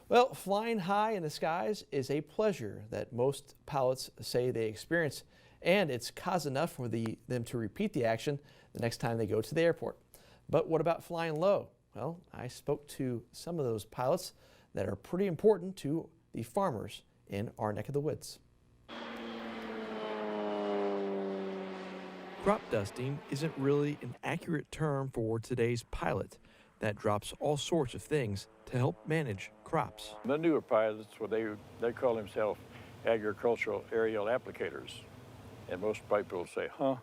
Well, flying high in the skies is a pleasure that most pilots say they experience, and it's cause enough for them to repeat the action the next time they go to the airport. But what about flying low? Well, I spoke to some of those pilots that are pretty important to the farmers in our neck of the woods. Crop dusting isn't really an accurate term for today's pilot that drops all sorts of things to help manage crops. The newer pilots, they call themselves agricultural aerial applicators. And most people say, huh?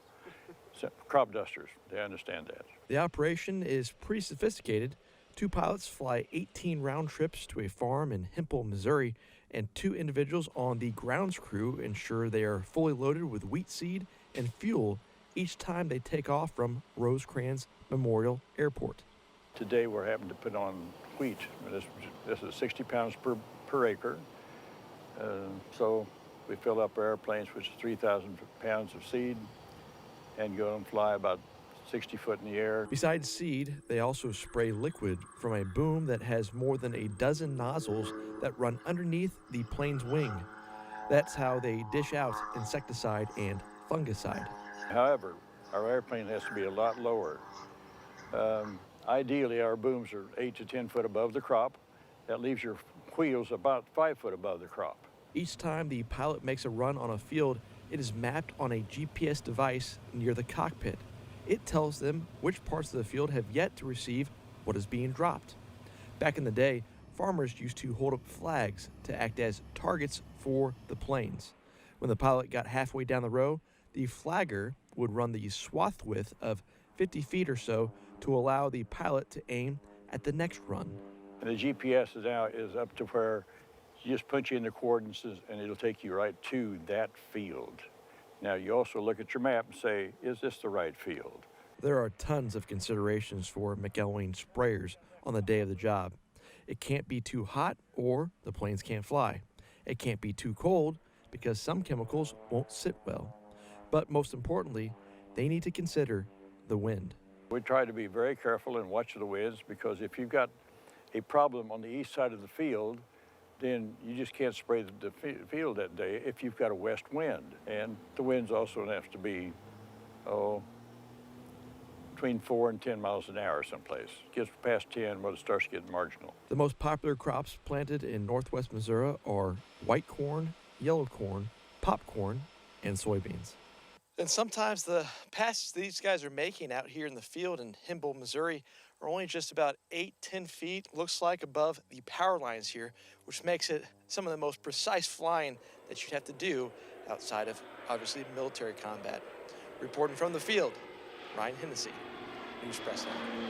Crop dusters, they understand that. The operation is pretty sophisticated. Two pilots fly 18 round trips to a farm in Hempel, Missouri, and two individuals on the grounds crew ensure they are fully loaded with wheat seed and fuel each time they take off from Rosecrans Memorial Airport. Today we're having to put on wheat. This is 60 pounds per acre. So we fill up our airplanes, which is 3,000 pounds of seed, and go and fly about 60 foot in the air. Besides seed, they also spray liquid from a boom that has more than a dozen nozzles that run underneath the plane's wing. That's how they dish out insecticide and fungicide. However, our airplane has to be a lot lower. Ideally, our booms are 8 to 10 foot above the crop. That leaves your wheels about 5 foot above the crop. Each time the pilot makes a run on a field, it is mapped on a GPS device near the cockpit. It tells them which parts of the field have yet to receive what is being dropped. Back in the day, farmers used to hold up flags to act as targets for the planes. When the pilot got halfway down the row, the flagger would run the swath width of 50 feet or so to allow the pilot to aim at the next run. And the GPS now is up to where you just punch in the coordinates and it'll take you right to that field. Now you also look at your map and say, is this the right field? There are tons of considerations for McElwain sprayers on the day of the job. It can't be too hot or the planes can't fly. It can't be too cold because some chemicals won't sit well. But most importantly, they need to consider the wind. We try to be very careful and watch the winds, because if you've got a problem on the east side of the field, then you just can't spray the field that day if you've got a west wind. And the winds also have to be, between 4 and 10 miles an hour someplace. It gets past 10, well, it starts getting marginal. The most popular crops planted in northwest Missouri are white corn, yellow corn, popcorn, and soybeans. And sometimes the passes these guys are making out here in the field in Hempel, Missouri are only just about 8-10 feet, looks like, above the power lines here, which makes it some of the most precise flying that you'd have to do outside of, obviously, military combat. Reporting from the field, Ryan Hennessy, News Press Now.